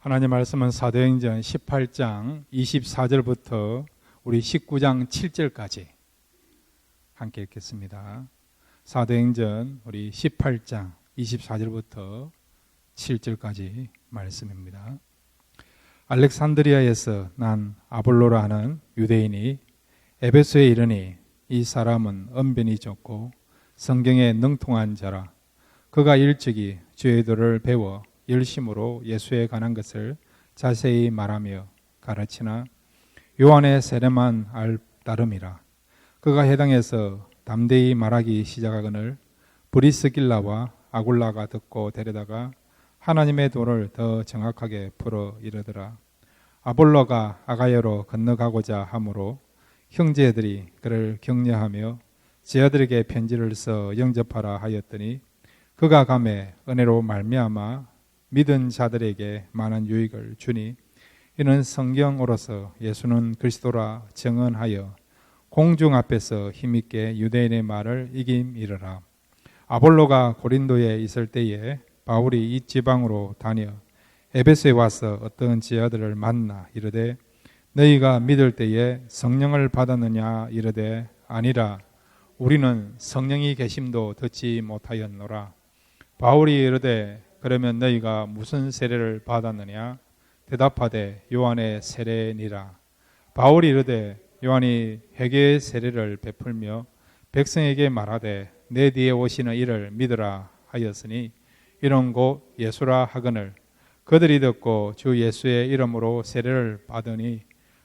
하나님 말씀은 사도행전 18장 24절부터 우리 19장 7절까지 함께 읽겠습니다. 사도행전 우리 18장 24절부터 7절까지 말씀입니다. 알렉산드리아에서 난 아볼로라 하는 유대인이 에베소에 이르니 이 사람은 언변이 좋고 성경에 능통한 자라. 그가 일찍이 주의 도를 배워 열심으로 예수에 관한 것을 자세히 말하며 가르치나 요한의 세례만 알 따름이라. 그가 해당에서 담대히 말하기 시작하거늘 브리스길라와 아굴라가 듣고 데려다가 하나님의 도를 더 정확하게 풀어 이르더라. 아볼로가 아가야로 건너가고자 하므로 형제들이 그를 격려하며 제자들에게 편지를 써 영접하라 하였더니 그가 가매 은혜로 말미암아 믿은 자들에게 많은 유익을 주니 이는 성경으로서 예수는 그리스도라 증언하여 공중 앞에서 힘있게 유대인의 말을 이김이르라. 아볼로가 고린도에 있을 때에 바울이 이 지방으로 다녀 에베소에 와서 어떤 제자들을 만나 이르되 너희가 믿을 때에 성령을 받았느냐 이르되 아니라 우리는 성령이 계심도 듣지 못하였노라. 바울이 이르되 그러면 너희가 무슨 세례를 받았느냐 대답하되 요한의 세례니라. 바울이 이르되 요한이 회개의 세례를 베풀며 백성에게 말하되 내 뒤에 오시는 이를 믿으라 하였으니 이런 곧 예수라 하거늘 그들이 듣고 주 예수의 이름으로 세례를 받으니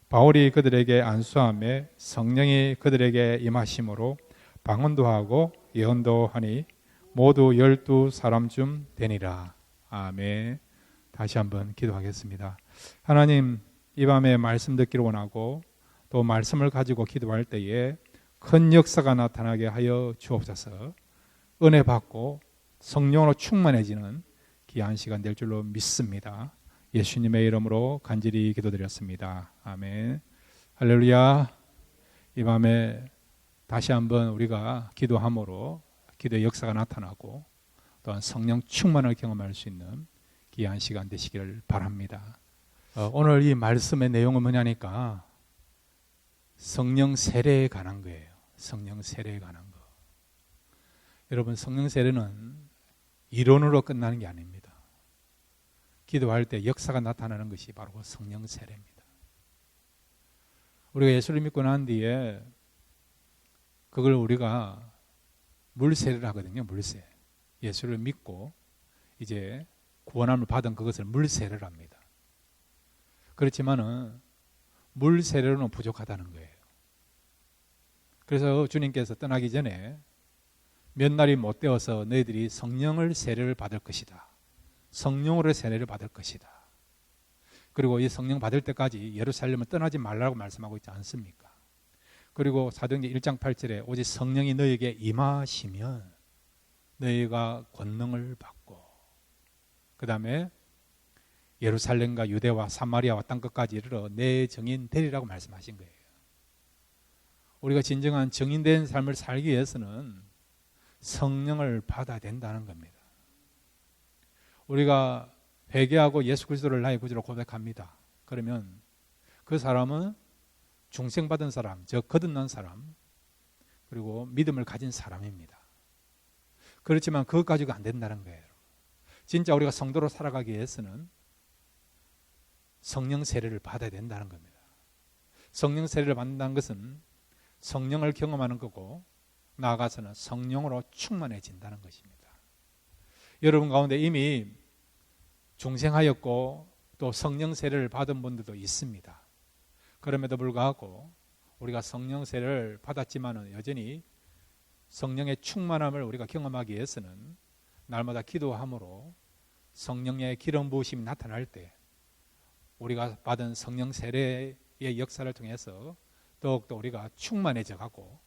바울이 그들에게 안수하며 성령이 그들에게 임하심으로 방언도 하고 예언도 하니 모두 12사람쯤 되니라. 아멘. 다시 한번 기도하겠습니다. 하나님, 이 밤에 말씀 듣기를 원하고 또 말씀을 가지고 기도할 때에 큰 역사가 나타나게 하여 주옵소서. 은혜 받고 성령으로 충만해지는 귀한 시간 될 줄로 믿습니다. 예수님의 이름으로 간절히 기도드렸습니다. 아멘. 할렐루야. 이 밤에 다시 한번 우리가 기도함으로 기도의 역사가 나타나고 또한 성령 충만을 경험할 수 있는 귀한 시간 되시기를 바랍니다. 오늘 이 말씀의 내용은 뭐냐니까 성령 세례에 관한 거예요. 성령 세례에 관한 거. 여러분, 성령 세례는 이론으로 끝나는 게 아닙니다. 기도할 때 역사가 나타나는 것이 바로 성령 세례입니다. 우리가 예수를 믿고 난 뒤에 그걸 우리가 물세례를 하거든요. 물세. 예수를 믿고 이제 구원함을 받은 그것을 물세례를 합니다. 그렇지만은 물세례로는 부족하다는 거예요. 그래서 주님께서 떠나기 전에 몇 날이 못 되어서 너희들이 성령을 세례를 받을 것이다. 성령으로 세례를 받을 것이다. 그리고 이 성령 받을 때까지 예루살렘을 떠나지 말라고 말씀하고 있지 않습니까? 그리고 사도행전 1장 8절에 오직 성령이 너희에게 임하시면 너희가 권능을 받고 그 다음에 예루살렘과 유대와 사마리아와 땅끝까지 이르러 내 증인 되리라고 말씀하신 거예요. 우리가 진정한 증인된 삶을 살기 위해서는 성령을 받아야 된다는 겁니다. 우리가 회개하고 예수 그리스도를 나의 구주로 고백합니다. 그러면 그 사람은 중생받은 사람, 즉 거듭난 사람, 그리고 믿음을 가진 사람입니다. 그렇지만 그것 가지고 안 된다는 거예요. 진짜 우리가 성도로 살아가기 위해서는 성령 세례를 받아야 된다는 겁니다. 성령 세례를 받는다는 것은 성령을 경험하는 거고 나아가서는 성령으로 충만해진다는 것입니다. 여러분 가운데 이미 중생하였고 또 성령 세례를 받은 분들도 있습니다. 그럼에도 불구하고 우리가 성령 세례를 받았지만은 여전히 성령의 충만함을 우리가 경험하기 위해서는 날마다 기도함으로 성령의 기름 부으심이 나타날 때 우리가 받은 성령 세례의 역사를 통해서 더욱더 우리가 충만해져 가고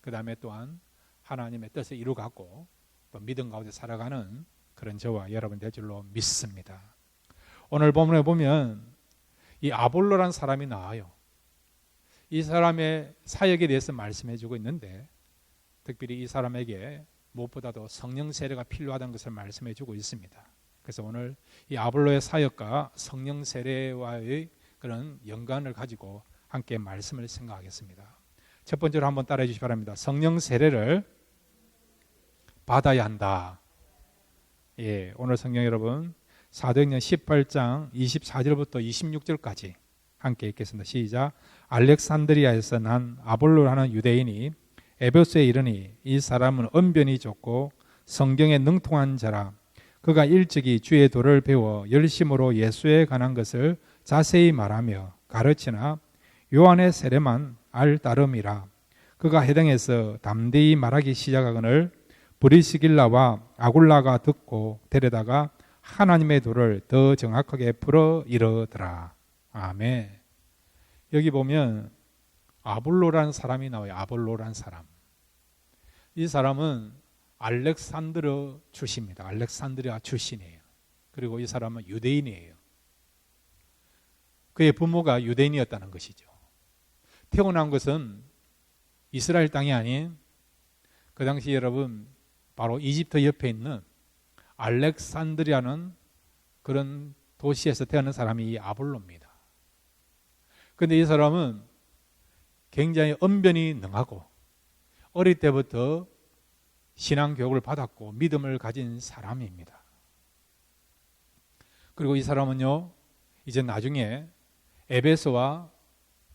그 다음에 또한 하나님의 뜻을 이루가고 또 믿음 가운데 살아가는 그런 저와 여러분 될 줄로 믿습니다. 오늘 본문에 보면 이 아볼로란 사람이 나와요. 이 사람의 사역에 대해서 말씀해 주고 있는데 특별히 이 사람에게 무엇보다도 성령 세례가 필요하다는 것을 말씀해 주고 있습니다. 그래서 오늘 이 아볼로의 사역과 성령 세례와의 그런 연관을 가지고 함께 말씀을 생각하겠습니다. 첫 번째로 한번 따라해 주시기 바랍니다. 성령 세례를 받아야 한다. 예, 오늘 성경 여러분 사도행전 18장 24절부터 26절까지 함께 읽겠습니다. 시작. 알렉산드리아에서 난 아볼로라는 유대인이 에베소에 이르니 이 사람은 언변이 좋고 성경에 능통한 자라. 그가 일찍이 주의 도를 배워 열심으로 예수에 관한 것을 자세히 말하며 가르치나 요한의 세례만 알 따름이라. 그가 해당에서 담대히 말하기 시작하거늘 브리스길라와 아굴라가 듣고 데려다가 하나님의 도를 더 정확하게 풀어 이르더라. 아멘. 여기 보면 아볼로라는 사람이 나와요. 아볼로라는 사람. 이 사람은 알렉산드르 출신입니다. 알렉산드리아 출신이에요. 그리고 이 사람은 유대인이에요. 그의 부모가 유대인이었다는 것이죠. 태어난 것은 이스라엘 땅이 아닌 그 당시 여러분 바로 이집트 옆에 있는 알렉산드리아는 그런 도시에서 태어난 사람이 이 아볼로입니다. 그런데 이 사람은 굉장히 언변이 능하고 어릴 때부터 신앙 교육을 받았고 믿음을 가진 사람입니다. 그리고 이 사람은요, 이제 나중에 에베소와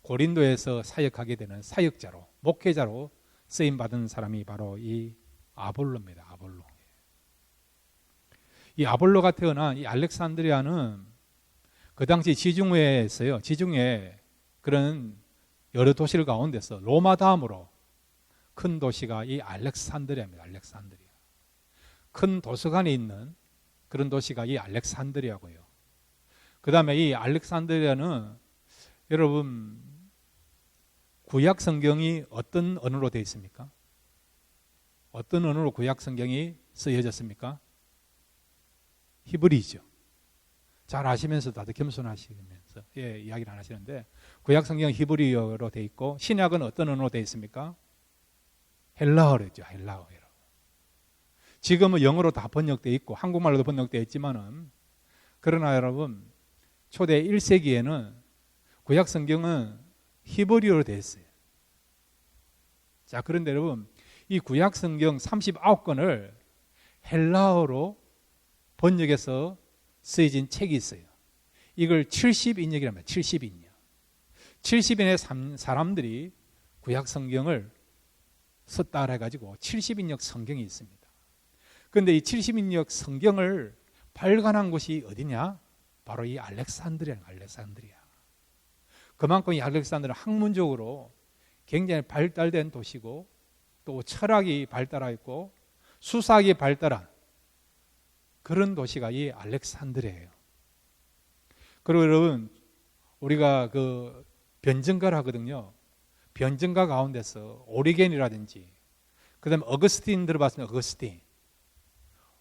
고린도에서 사역하게 되는 사역자로, 목회자로 쓰임받은 사람이 바로 이 아볼로입니다. 아볼로. 이 아볼로가 태어난 이 알렉산드리아는 그 당시 지중해에서요, 지중해 그런 여러 도시를 가운데서 로마 다음으로 큰 도시가 이 알렉산드리아입니다. 알렉산드리아. 큰 도서관에 있는 그런 도시가 이 알렉산드리아고요. 그 다음에 이 알렉산드리아는 여러분 구약 성경이 어떤 언어로 되어 있습니까? 어떤 언어로 구약 성경이 쓰여졌습니까? 히브리죠. 잘 아시면서 다들 겸손하시면서 이야기를 안 하시는데 구약 성경은 히브리어로 되어 있고 신약은 어떤 언어로 되어 있습니까? 헬라어로 있죠. 헬라어. 지금은 영어로 다 번역되어 있고 한국말로도 번역되어 있지만은 그러나 여러분 초대 1세기에는 구약 성경은 히브리어로 되어 있어요. 자, 그런데 여러분 이 구약 성경 39권을 헬라어로 번역해서 쓰여진 책이 있어요. 이걸 70인역이라고 합니다. 70인역. 70인의 사람들이 구약 성경을 썼다 해가지고 70인역 성경이 있습니다. 그런데 이 70인역 성경을 발간한 곳이 어디냐? 바로 이 알렉산드리아. 그만큼 이 알렉산드리아는 학문적으로 굉장히 발달된 도시고 또 철학이 발달하고 있고 수사학이 발달한 그런 도시가 이 알렉산드리아예요. 그리고 여러분 우리가 그 변증가를 하거든요. 변증가 가운데서 오리겐이라든지 그 다음에 어거스틴 들어봤습니까? 어거스틴.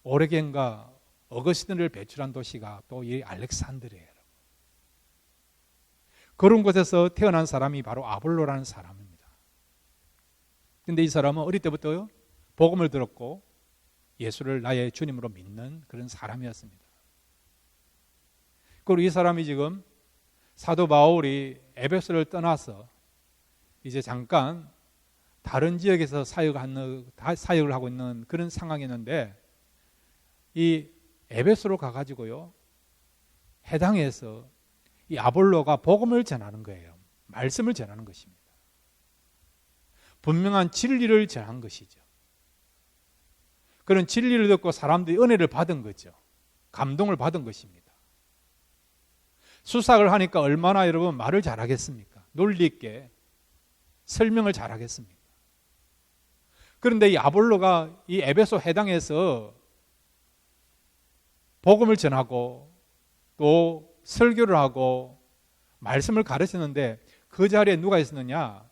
오리겐과 어거스틴을 배출한 도시가 또 이 알렉산드리아예요. 그런 곳에서 태어난 사람이 바로 아볼로라는 사람입니다. 그런데 이 사람은 어릴 때부터 복음을 들었고 예수를 나의 주님으로 믿는 그런 사람이었습니다. 그리고 이 사람이 지금 사도 바울이 에베소를 떠나서 이제 잠깐 다른 지역에서 사역을 하고 있는 그런 상황이었는데 이 에베소로 가가지고요 해당에서 이 아볼로가 복음을 전하는 거예요. 말씀을 전하는 것입니다. 분명한 진리를 전한 것이죠. 그런 진리를 듣고 사람들이 은혜를 받은 거죠. 감동을 받은 것입니다. 수사를 하니까 얼마나 여러분 말을 잘하겠습니까? 논리 있게 설명을 잘하겠습니까? 그런데 이 아볼로가 이 에베소 해당에서 복음을 전하고 또 설교를 하고 말씀을 가르치는데 그 자리에 누가 있었느냐?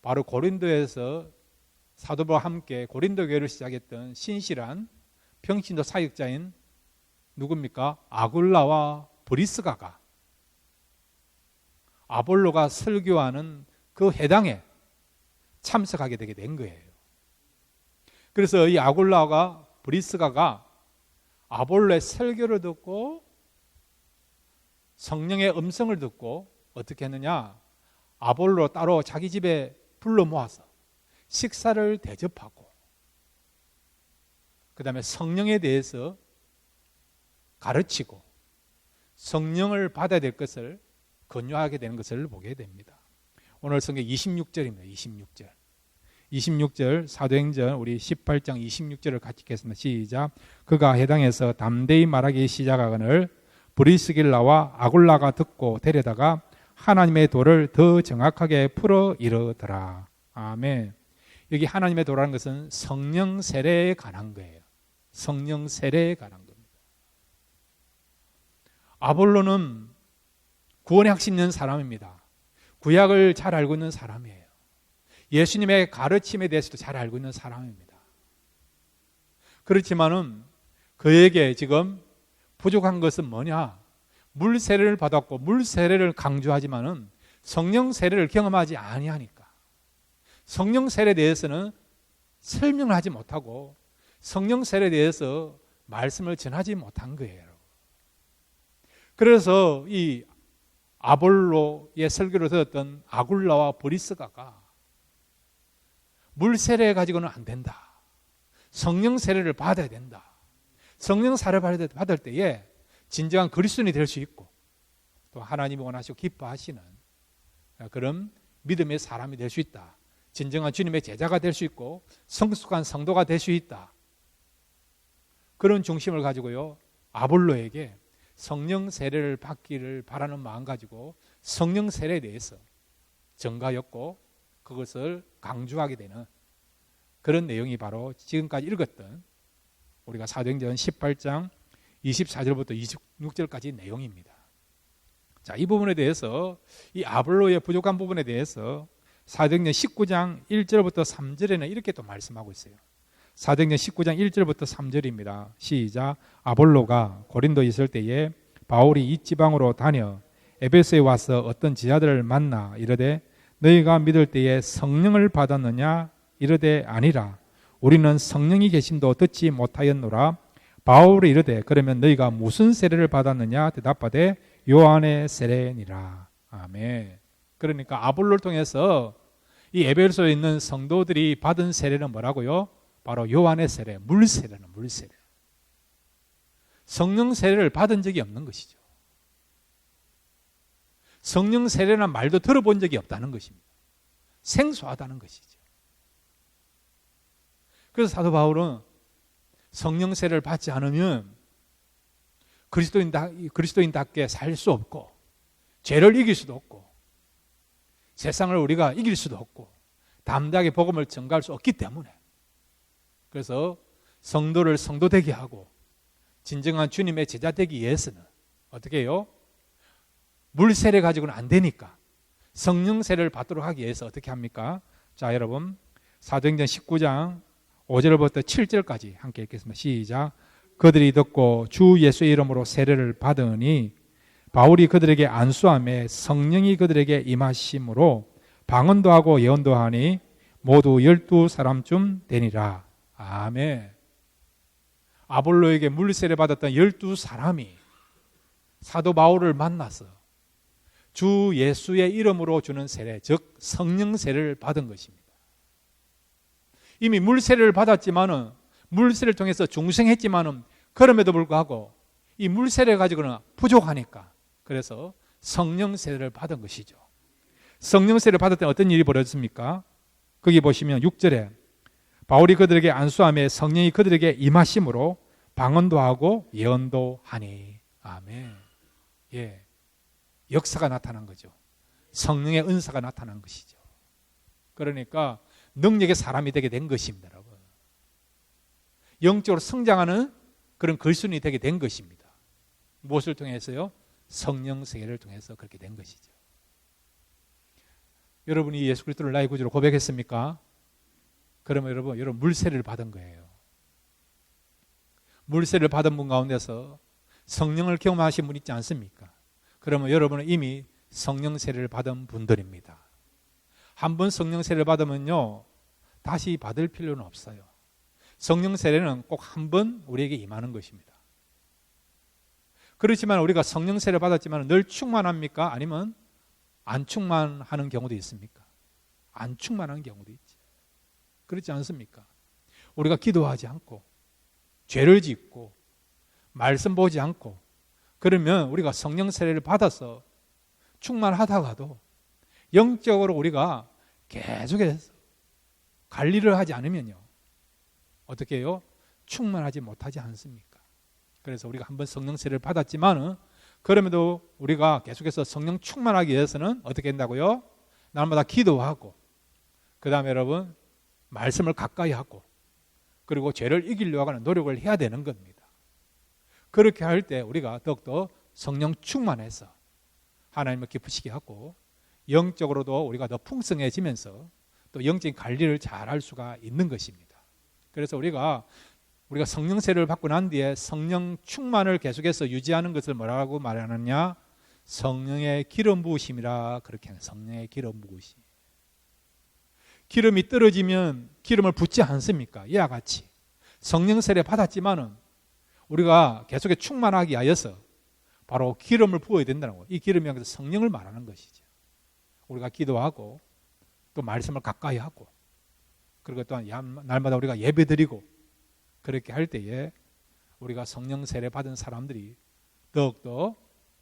바로 고린도에서 사도 바울과 함께 고린도 교회를 시작했던 신실한 평신도 사역자인 누굽니까? 아굴라와 브리스가가 아볼로가 설교하는 그 회당에 참석하게 되게 된 거예요. 그래서 이 아굴라와 브리스가가 아볼로의 설교를 듣고 성령의 음성을 듣고 어떻게 했느냐? 아볼로 따로 자기 집에 불러 모아서 식사를 대접하고 그 다음에 성령에 대해서 가르치고 성령을 받아야 될 것을 권유하게 되는 것을 보게 됩니다. 오늘 성경 26절입니다. 26절 사도행전 우리 18장 26절을 같이 읽겠습니다. 시작. 그가 회당에서 담대히 말하기 시작하거늘 브리스길라와 아굴라가 듣고 데려다가 하나님의 도를 더 정확하게 풀어 이르더라. 아멘. 여기 하나님의 도라는 것은 성령 세례에 관한 거예요. 성령 세례에 관한 겁니다. 아볼로는 구원의 확신 있는 사람입니다. 구약을 잘 알고 있는 사람이에요. 예수님의 가르침에 대해서도 잘 알고 있는 사람입니다. 그렇지만은 그에게 지금 부족한 것은 뭐냐? 물 세례를 받았고 물 세례를 강조하지만은 성령 세례를 경험하지 아니하니까 성령 세례에 대해서는 설명을 하지 못하고 성령 세례에 대해서 말씀을 전하지 못한 거예요. 그래서 이 아볼로의 설교를 들었던 아굴라와 브리스가가 물 세례 가지고는 안 된다. 성령 세례를 받아야 된다. 성령 세례를 받을 때에 진정한 그리스도인이 될 수 있고 또 하나님이 원하시고 기뻐하시는 그런 믿음의 사람이 될 수 있다. 진정한 주님의 제자가 될 수 있고 성숙한 성도가 될 수 있다. 그런 중심을 가지고요. 아볼로에게 성령 세례를 받기를 바라는 마음 가지고 성령 세례에 대해서 전가였고 그것을 강조하게 되는 그런 내용이 바로 지금까지 읽었던 우리가 사도행전 18장 24절부터 26절까지 내용입니다. 자, 이 부분에 대해서 이 아볼로의 부족한 부분에 대해서 사도행전 19장 1절부터 3절에는 이렇게 또 말씀하고 있어요. 사도행전 19장 1절부터 3절입니다. 시작. 아볼로가 고린도에 있을 때에 바울이 이 지방으로 다녀 에베소에 와서 어떤 지하들을 만나 이르되 너희가 믿을 때에 성령을 받았느냐 이르되 아니라 우리는 성령이 계심도 듣지 못하였노라. 바울이 이르되 그러면 너희가 무슨 세례를 받았느냐 대답하되 요한의 세례니라. 아멘. 그러니까 아볼로를 통해서 이 에베소에 있는 성도들이 받은 세례는 뭐라고요? 바로 요한의 세례, 물세례는 물세례. 성령 세례를 받은 적이 없는 것이죠. 성령 세례란 말도 들어본 적이 없다는 것입니다. 생소하다는 것이죠. 그래서 사도 바울은 성령 세례를 받지 않으면 그리스도인답게 살 수 없고 죄를 이길 수도 없고 세상을 우리가 이길 수도 없고 담대하게 복음을 전가할 수 없기 때문에 그래서 성도를 성도 되게 하고 진정한 주님의 제자 되기 위해서는 어떻게 해요? 물 세례 가지고는 안 되니까 성령 세례를 받도록 하기 위해서 어떻게 합니까? 자, 여러분 사도행전 19장 5절부터 7절까지 함께 읽겠습니다. 시작. 그들이 듣고 주 예수의 이름으로 세례를 받으니 바울이 그들에게 안수하며 성령이 그들에게 임하심으로 방언도 하고 예언도 하니 모두 12사람쯤 되니라. 아멘. 아볼로에게 물세례 받았던 12사람이 사도 바울을 만나서 주 예수의 이름으로 주는 세례, 즉 성령 세례를 받은 것입니다. 이미 물세례를 받았지만은 물세례를 통해서 중생했지만은 그럼에도 불구하고 이 물세례 가지고는 부족하니까 그래서 성령 세례를 받은 것이죠. 성령 세례를 받을 때 어떤 일이 벌어졌습니까? 거기 보시면 6절에 바울이 그들에게 안수하며 성령이 그들에게 임하심으로 방언도 하고 예언도 하니. 아멘. 예, 역사가 나타난 거죠. 성령의 은사가 나타난 것이죠. 그러니까 능력의 사람이 되게 된 것입니다, 여러분. 영적으로 성장하는 그런 글순이 되게 된 것입니다. 무엇을 통해서요? 성령 세례를 통해서 그렇게 된 것이죠. 여러분이 예수 그리스도를 나의 구주로 고백했습니까? 그러면 여러분 물세례를 받은 거예요. 물세례를 받은 분 가운데서 성령을 경험하신 분 있지 않습니까? 그러면 여러분은 이미 성령 세례를 받은 분들입니다. 한 번 성령 세례를 받으면요 다시 받을 필요는 없어요. 성령 세례는 꼭 한 번 우리에게 임하는 것입니다. 그렇지만 우리가 성령 세례 받았지만 늘 충만합니까? 아니면 안 충만하는 경우도 있습니까? 안 충만한 경우도 있지. 그렇지 않습니까? 우리가 기도하지 않고 죄를 짓고 말씀 보지 않고 그러면 우리가 성령 세례를 받아서 충만하다가도 영적으로 우리가 계속해서 관리를 하지 않으면요, 어떻게 해요? 충만하지 못하지 않습니까? 그래서 우리가 한번 성령 세례를 받았지만은 그럼에도 우리가 계속해서 성령 충만하기 위해서는 어떻게 한다고요? 날마다 기도하고, 그 다음에 여러분 말씀을 가까이 하고, 그리고 죄를 이기려고 하는 노력을 해야 되는 겁니다. 그렇게 할 때 우리가 더욱더 성령 충만해서 하나님을 기쁘시게 하고 영적으로도 우리가 더 풍성해지면서 또 영적인 관리를 잘 할 수가 있는 것입니다. 그래서 우리가 성령 세례를 받고 난 뒤에 성령 충만을 계속해서 유지하는 것을 뭐라고 말하느냐? 성령의 기름 부으심이라 그렇게 하는, 성령의 기름 부으심. 기름이 떨어지면 기름을 붓지 않습니까? 이와 같이 성령 세례 받았지만은 우리가 계속해 충만하기 위하여서 바로 기름을 부어야 된다는 거예요. 이 기름이 여기서 성령을 말하는 것이죠. 우리가 기도하고 또 말씀을 가까이 하고, 그리고 또한 날마다 우리가 예배드리고, 그렇게 할 때에 우리가 성령 세례 받은 사람들이 더욱더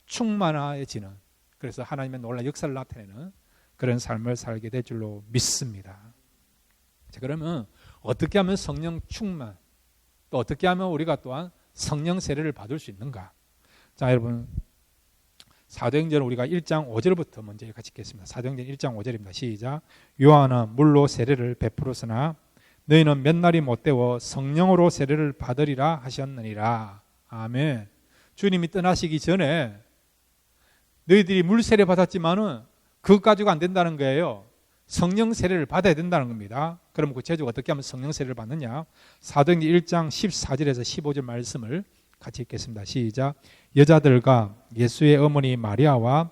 충만해지는, 그래서 하나님의 놀라운 역사를 나타내는 그런 삶을 살게 될 줄로 믿습니다. 자, 그러면 어떻게 하면 성령 충만, 또 어떻게 하면 우리가 또한 성령 세례를 받을 수 있는가? 자, 여러분 사도행전 우리가 1장 5절부터 먼저 같이 읽겠습니다. 사도행전 1장 5절입니다. 시작. 요한은 물로 세례를 베풀었으나 너희는 몇 날이 못되어 성령으로 세례를 받으리라 하셨느니라. 아멘. 주님이 떠나시기 전에 너희들이 물 세례 받았지만은 그것 가지고 안 된다는 거예요. 성령 세례를 받아야 된다는 겁니다. 그럼 구체적으로 어떻게 하면 성령 세례를 받느냐? 사도행전 1장 14절에서 15절 말씀을 같이 읽겠습니다. 시작. 여자들과 예수의 어머니 마리아와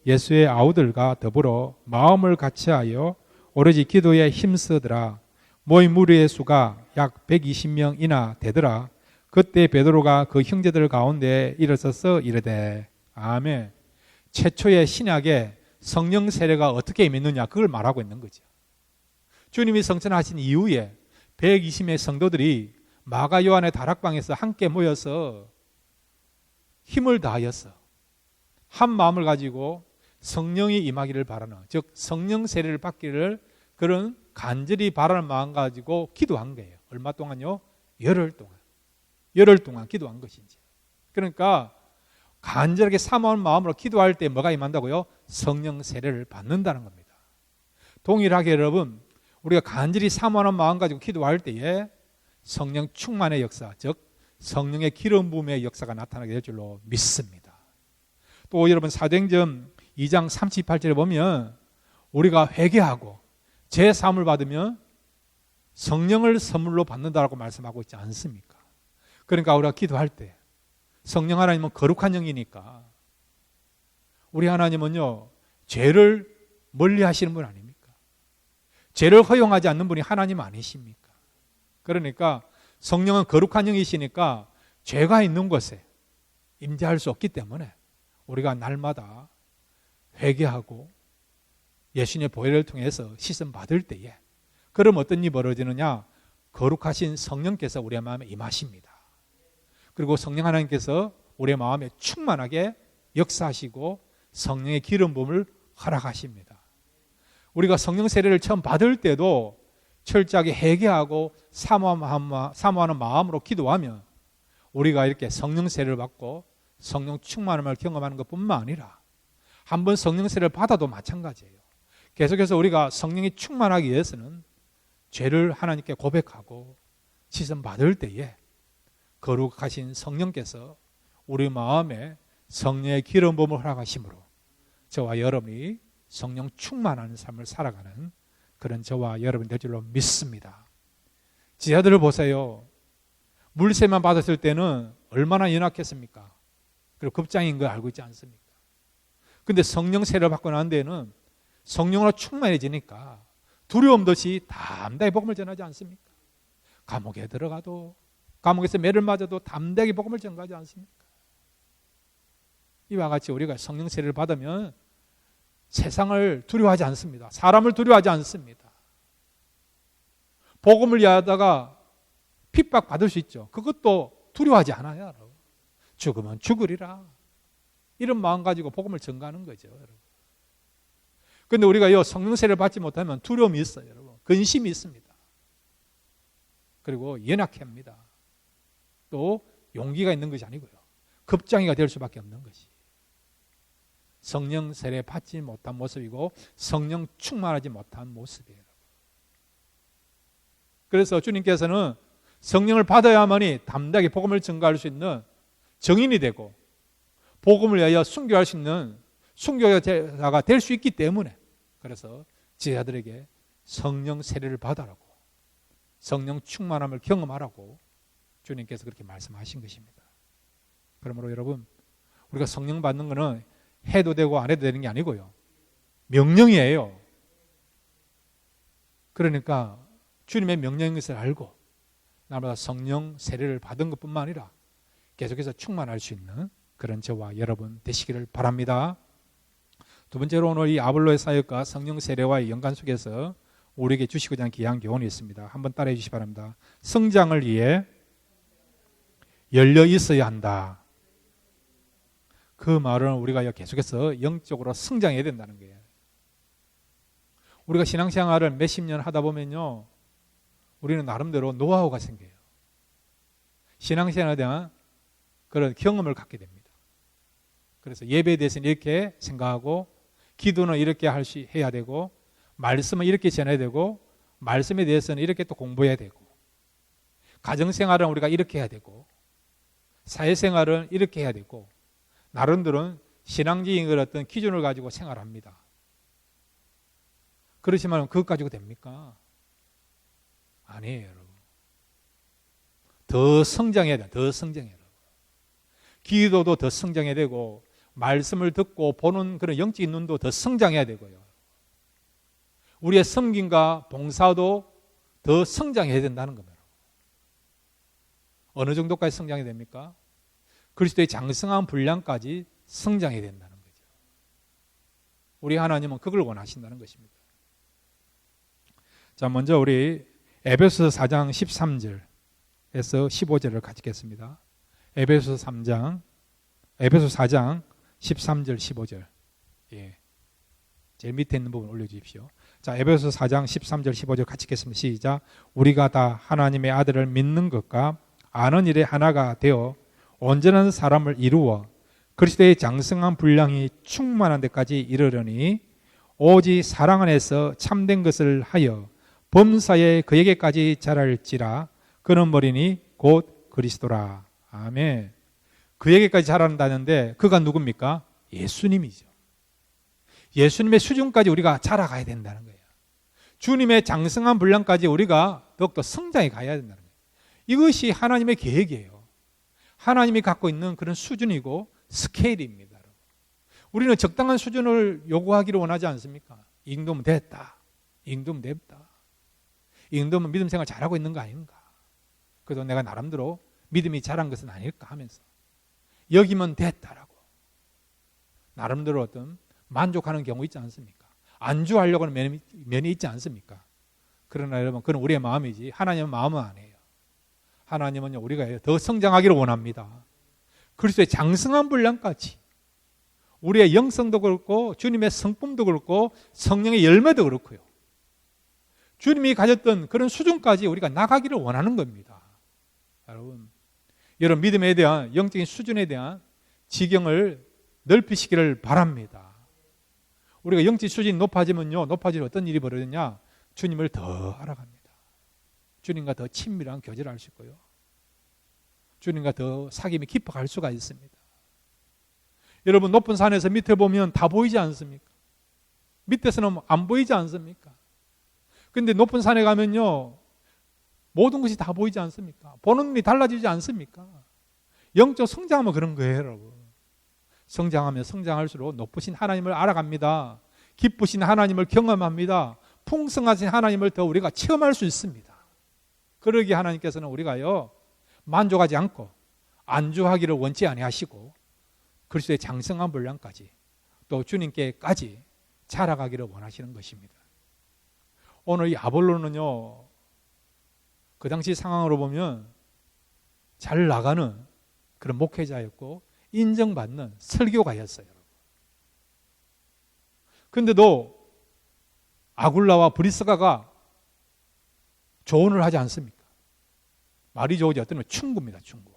예수의 아우들과 더불어 마음을 같이하여 오로지 기도에 힘쓰더라. 모인 무리의 수가 약 120명이나 되더라. 그때 베드로가 그 형제들 가운데 일어서서 이르되. 아멘. 최초의 신약에 성령 세례가 어떻게 임했느냐, 그걸 말하고 있는 거죠. 주님이 성천하신 이후에 120명의 성도들이 마가 요한의 다락방에서 함께 모여서 힘을 다하여서 한 마음을 가지고 성령이 임하기를 바라는, 즉 성령 세례를 받기를 그런 간절히 바라는 마음 가지고 기도한 거예요. 얼마 동안요? 열흘 동안 기도한 것이지. 그러니까 간절하게 사모하는 마음으로 기도할 때 뭐가 임한다고요? 성령 세례를 받는다는 겁니다. 동일하게 여러분, 우리가 간절히 사모하는 마음 가지고 기도할 때에 성령 충만의 역사, 즉 성령의 기름 부음의 역사가 나타나게 될 줄로 믿습니다. 또 여러분 사도행전 2장 38절에 보면 우리가 회개하고 제 사함을 받으면 성령을 선물로 받는다고 말씀하고 있지 않습니까? 그러니까 우리가 기도할 때 성령 하나님은 거룩한 영이니까 우리 하나님은요, 죄를 멀리 하시는 분 아닙니까? 죄를 허용하지 않는 분이 하나님 아니십니까? 그러니까 성령은 거룩한 영이시니까 죄가 있는 곳에 임재할 수 없기 때문에 우리가 날마다 회개하고 예수님의 보혈을 통해서 씻음 받을 때에, 그럼 어떤 일이 벌어지느냐? 거룩하신 성령께서 우리의 마음에 임하십니다. 그리고 성령 하나님께서 우리의 마음에 충만하게 역사하시고 성령의 기름 부음을 허락하십니다. 우리가 성령 세례를 처음 받을 때도 철저하게 회개하고 사모하는 마음으로 기도하면 우리가 이렇게 성령 세례를 받고 성령 충만함을 경험하는 것뿐만 아니라 한번 성령 세례를 받아도 마찬가지예요. 계속해서 우리가 성령이 충만하기 위해서는 죄를 하나님께 고백하고 씻음 받을 때에 거룩하신 성령께서 우리 마음에 성령의 기름 부음을 허락하심으로 저와 여러분이 성령 충만한 삶을 살아가는 그런 저와 여러분 될 줄로 믿습니다. 지하들을 보세요. 물세만 받았을 때는 얼마나 연약했습니까? 그리고 급장인 걸 알고 있지 않습니까? 근데 성령 세례를 받고 난 데는 성령으로 충만해지니까 두려움 없이 담대히 복음을 전하지 않습니까? 감옥에 들어가도, 감옥에서 매를 맞아도 담대하게 복음을 전하지 않습니까? 이와 같이 우리가 성령 세례를 받으면 세상을 두려워하지 않습니다. 사람을 두려워하지 않습니다. 복음을 위하다가 핍박받을 수 있죠. 그것도 두려워하지 않아요. 여러분. 죽으면 죽으리라. 이런 마음 가지고 복음을 전가하는 거죠. 여러분. 그런데 우리가 이 성령 세례를 받지 못하면 두려움이 있어요. 여러분. 근심이 있습니다. 그리고 연약합니다. 또 용기가 있는 것이 아니고요. 급장이가 될 수밖에 없는 것이. 성령 세례 받지 못한 모습이고 성령 충만하지 못한 모습이에요. 그래서 주님께서는 성령을 받아야만이 담대하게 복음을 전가할 수 있는 정인이 되고 복음을 위하여 순교할 수 있는 순교자가 될 수 있기 때문에 그래서 제자들에게 성령 세례를 받아라고 성령 충만함을 경험하라고 주님께서 그렇게 말씀하신 것입니다. 그러므로 여러분 우리가 성령 받는 것은 해도 되고 안 해도 되는 게 아니고요. 명령이에요. 그러니까 주님의 명령인 것을 알고 날마다 성령 세례를 받은 것뿐만 아니라 계속해서 충만할 수 있는 그런 저와 여러분 되시기를 바랍니다. 두 번째로 오늘 이 아볼로의 사역과 성령 세례와의 연관 속에서 우리에게 주시고자 하는 귀한 교훈이 있습니다. 한번 따라해 주시기 바랍니다. 성장을 위해 열려 있어야 한다. 그 말은 우리가 계속해서 영적으로 성장해야 된다는 거예요. 우리가 신앙생활을 몇십 년 하다 보면요, 우리는 나름대로 노하우가 생겨요. 신앙생활에 대한 그런 경험을 갖게 됩니다. 그래서 예배에 대해서는 이렇게 생각하고, 기도는 이렇게 해야 되고, 말씀은 이렇게 전해야 되고, 말씀에 대해서는 이렇게 또 공부해야 되고, 가정생활은 우리가 이렇게 해야 되고, 사회생활은 이렇게 해야 되고, 나름대로는 신앙적인 어떤 기준을 가지고 생활합니다. 그렇지만 그것 가지고 됩니까? 아니에요, 여러분. 더 성장해야 돼요. 더 성장해야 돼요. 기도도 더 성장해야 되고, 말씀을 듣고 보는 그런 영적인 눈도 더 성장해야 되고요. 우리의 섬김과 봉사도 더 성장해야 된다는 겁니다. 어느 정도까지 성장해야 됩니까? 그리스도의 장성한 분량까지 성장해야 된다는 거죠. 우리 하나님은 그걸 원하신다는 것입니다. 자, 먼저 우리 에베소 4장 13절에서 15절을 같이 읽겠습니다. 에베소 4장 13절 15절. 예. 제일 밑에 있는 부분 올려주십시오. 자, 에베소 4장 13절 15절 같이 읽겠습니다. 시작. 우리가 다 하나님의 아들을 믿는 것과 아는 일에 하나가 되어 온전한 사람을 이루어 그리스도의 장성한 분량이 충만한 데까지 이르려니 오직 사랑 안에서 참된 것을 하여 범사에 그에게까지 자랄지라. 그는 머리니 곧 그리스도라. 아멘. 그에게까지 자란다는데 그가 누굽니까? 예수님이죠. 예수님의 수준까지 우리가 자라가야 된다는 거예요. 주님의 장성한 분량까지 우리가 더욱더 성장해 가야 된다는 거예요. 이것이 하나님의 계획이에요. 하나님이 갖고 있는 그런 수준이고 스케일입니다. 우리는 적당한 수준을 요구하기를 원하지 않습니까? 이 정도면 됐다. 이 정도면 됐다. 이 정도면 믿음 생활 잘하고 있는 거 아닌가? 그래도 내가 나름대로 믿음이 자란 것은 아닐까 하면서 여기면 됐다라고 나름대로 어떤 만족하는 경우 있지 않습니까? 안주하려고 하는 면이 있지 않습니까? 그러나 여러분, 그건 우리의 마음이지 하나님의 마음은 아니에요. 하나님은 우리가 더 성장하기를 원합니다. 그리스도의 장성한 분량까지 우리의 영성도 그렇고 주님의 성품도 그렇고 성령의 열매도 그렇고요. 주님이 가졌던 그런 수준까지 우리가 나가기를 원하는 겁니다. 여러분 믿음에 대한 영적인 수준에 대한 지경을 넓히시기를 바랍니다. 우리가 영적 수준이 높아지면요, 높아지면 어떤 일이 벌어지냐? 주님을 더 알아갑니다. 주님과 더 친밀한 교제를 할 수 있고요. 주님과 더 사귐이 깊어갈 수가 있습니다. 여러분, 높은 산에서 밑에 보면 다 보이지 않습니까? 밑에서는 안 보이지 않습니까? 그런데 높은 산에 가면요, 모든 것이 다 보이지 않습니까? 보는 눈이 달라지지 않습니까? 영적 성장하면 그런 거예요, 여러분. 성장하면 성장할수록 높으신 하나님을 알아갑니다. 기쁘신 하나님을 경험합니다. 풍성하신 하나님을 더 우리가 체험할 수 있습니다. 그러기에 하나님께서는 우리가요, 만족하지 않고 안주하기를 원치 아니하시고 그리스도의 장성한 분량까지 또 주님께까지 자라가기를 원하시는 것입니다. 오늘 이 아볼로는요, 그 당시 상황으로 보면 잘 나가는 그런 목회자였고 인정받는 설교가였어요. 그런데도 아굴라와 브리스가가 조언을 하지 않습니까? 말이 좋으지 어떤 충고입니다. 충고.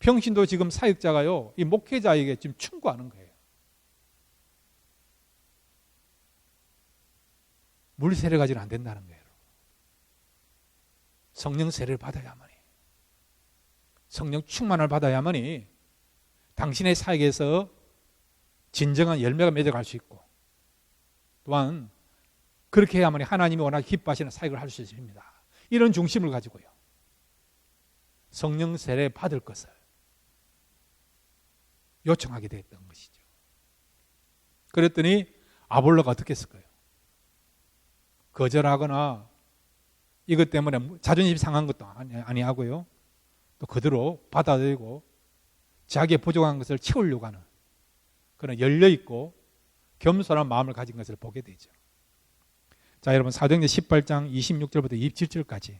평신도 지금 사역자가요, 이 목회자에게 지금 충고하는 거예요. 물 세례 가지는 안 된다는 거예요. 성령 세례를 받아야만이, 성령 충만을 받아야만이 당신의 사역에서 진정한 열매가 맺어갈 수 있고, 또한 그렇게 해야만이 하나님이 워낙 기뻐하시는 사역을 할 수 있습니다. 이런 중심을 가지고요, 성령 세례 받을 것을 요청하게 됐던 것이죠. 그랬더니 아볼로가 어떻게 했을까요? 거절하거나 이것 때문에 자존심 상한 것도 아니하고요, 또 그대로 받아들이고 자기의 부족한 것을 채우려고 하는 그런 열려있고 겸손한 마음을 가진 것을 보게 되죠. 자, 여러분, 사도행전 18장 26절부터 27절까지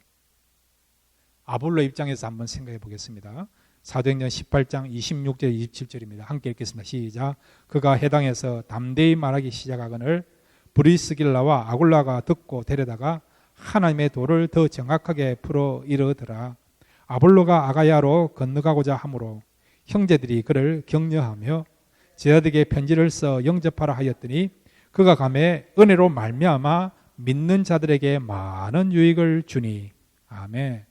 아볼로 입장에서 한번 생각해 보겠습니다. 사도행전 18장 26절 27절입니다. 함께 읽겠습니다. 시작. 그가 해당에서 담대히 말하기 시작하거늘 브리스길라와 아굴라가 듣고 데려다가 하나님의 도를 더 정확하게 풀어 이르더라. 아볼로가 아가야로 건너가고자 하므로 형제들이 그를 격려하며 제자들에게 편지를 써 영접하라 하였더니 그가 가매 은혜로 말미암아 믿는 자들에게 많은 유익을 주니. 아멘.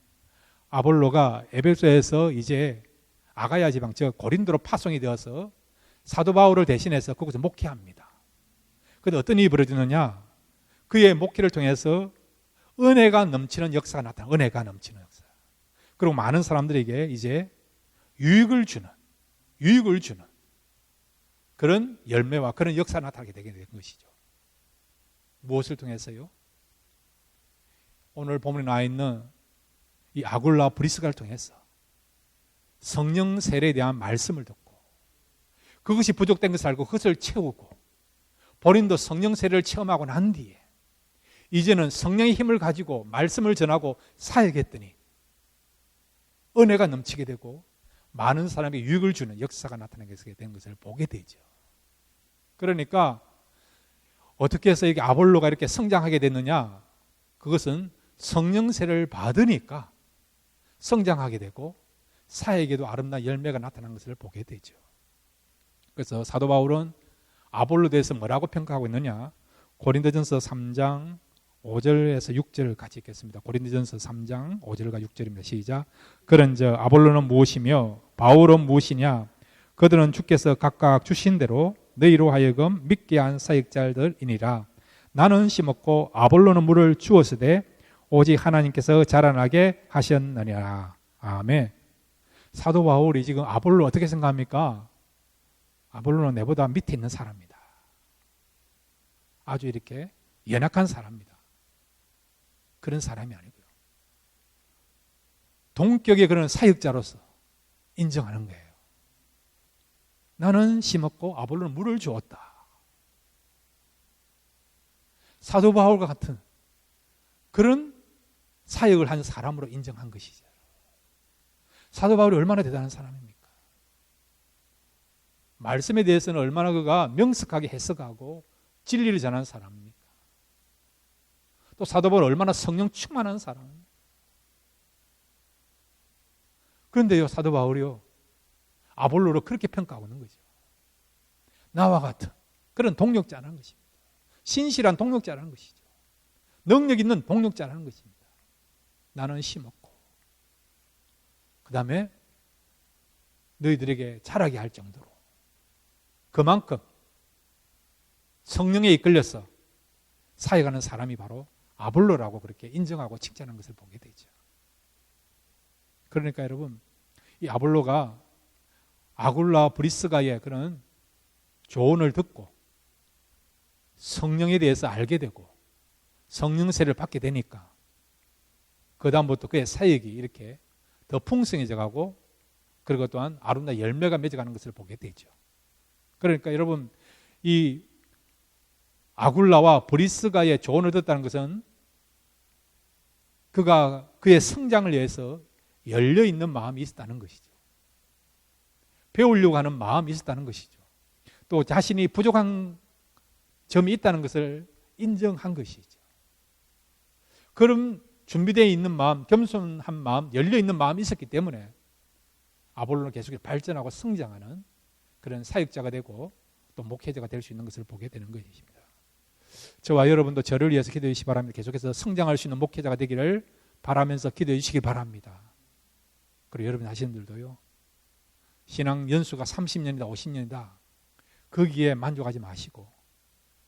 아볼로가 에베소에서 이제 아가야 지방, 즉 고린도로 파송이 되어서 사도 바울을 대신해서 그곳에 목회합니다. 그런데 어떤 일이 벌어지느냐? 그의 목회를 통해서 은혜가 넘치는 역사가 나타나. 은혜가 넘치는 역사. 그리고 많은 사람들에게 이제 유익을 주는 그런 열매와 그런 역사가 나타나게 되게 된 것이죠. 무엇을 통해서요? 오늘 본문에 나와 있는 이 아굴라 브리스가를 통해서 성령 세례에 대한 말씀을 듣고 그것이 부족된 것을 알고 그것을 채우고 본인도 성령 세례를 체험하고 난 뒤에 이제는 성령의 힘을 가지고 말씀을 전하고 사역했더니 은혜가 넘치게 되고 많은 사람에게 유익을 주는 역사가 나타나게 된 것을 보게 되죠. 그러니까 어떻게 해서 이게 아볼로가 이렇게 성장하게 됐느냐? 그것은 성령 세례를 받으니까 성장하게 되고 사역에도 아름다운 열매가 나타난 것을 보게 되죠. 그래서 사도 바울은 아볼로에 대해서 뭐라고 평가하고 있느냐? 고린도전서 3장 5절에서 6절 같이 읽겠습니다. 고린도전서 3장 5절과 6절입니다. 시작. 그런즉 아볼로는 무엇이며 바울은 무엇이냐? 그들은 주께서 각각 주신 대로 너희로 하여금 믿게 한 사역자들이니라. 나는 심었고 아볼로는 물을 주었으되 오직 하나님께서 자라나게 하셨느니라. 아멘. 사도 바울이 지금 아볼로 어떻게 생각합니까? 아볼로는 내보다 밑에 있는 사람이다. 아주 이렇게 연약한 사람입니다. 그런 사람이 아니고요, 동격의 그런 사역자로서 인정하는 거예요. 나는 심었고 아볼로는 물을 주었다. 사도 바울과 같은 그런 사역을 한 사람으로 인정한 것이죠. 사도 바울이 얼마나 대단한 사람입니까? 말씀에 대해서는 얼마나 그가 명석하게 해석하고 진리를 전하는 사람입니까? 또 사도 바울은 얼마나 성령 충만한 사람입니까? 그런데요, 사도 바울이요, 아볼로를 그렇게 평가하고 있는 거죠. 나와 같은 그런 동력자라는 것입니다. 신실한 동력자라는 것이죠. 능력 있는 동력자라는 것입니다. 나는 심었고 그 다음에 너희들에게 자라게 할 정도로 그만큼 성령에 이끌려서 사역하는 사람이 바로 아볼로라고 그렇게 인정하고 칭찬하는 것을 보게 되죠. 그러니까 여러분, 이 아볼로가 아굴라 브리스가의 그런 조언을 듣고 성령에 대해서 알게 되고 성령 세례를 받게 되니까 그 다음부터 그의 사역이 이렇게 더 풍성해져 가고 그리고 또한 아름다운 열매가 맺어가는 것을 보게 되죠. 그러니까 여러분, 이 아굴라와 브리스가의 조언을 듣다는 것은 그가 그의 성장을 위해서 열려있는 마음이 있었다는 것이죠. 배우려고 하는 마음이 있었다는 것이죠. 또 자신이 부족한 점이 있다는 것을 인정한 것이죠. 그런 준비되어 있는 마음, 겸손한 마음, 열려있는 마음이 있었기 때문에 아볼로는 계속 발전하고 성장하는 그런 사역자가 되고 또 목회자가 될 수 있는 것을 보게 되는 것입니다. 저와 여러분도 저를 위해서 기도해 주시기 바랍니다. 계속해서 성장할 수 있는 목회자가 되기를 바라면서 기도해 주시기 바랍니다. 그리고 여러분 자신들도요, 신앙 연수가 30년이다 50년이다 거기에 만족하지 마시고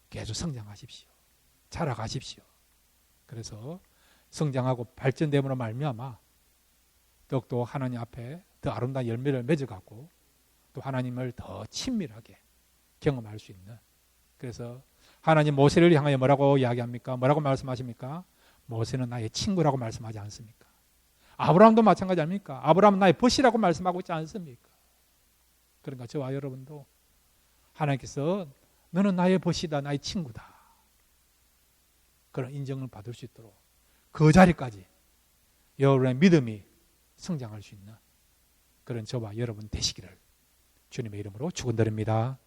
계속 성장하십시오. 자라가십시오. 그래서 성장하고 발전됨으로 말미암아 더욱더 하나님 앞에 더 아름다운 열매를 맺어가고 또 하나님을 더 친밀하게 경험할 수 있는, 그래서 하나님 모세를 향하여 뭐라고 이야기합니까? 뭐라고 말씀하십니까? 모세는 나의 친구라고 말씀하지 않습니까? 아브라함도 마찬가지 아닙니까? 아브라함은 나의 벗이라고 말씀하고 있지 않습니까? 그러니까 저와 여러분도 하나님께서 너는 나의 벗이다, 나의 친구다, 그런 인정을 받을 수 있도록 그 자리까지 여러분의 믿음이 성장할 수 있는 그런 저와 여러분 되시기를 주님의 이름으로 축원드립니다.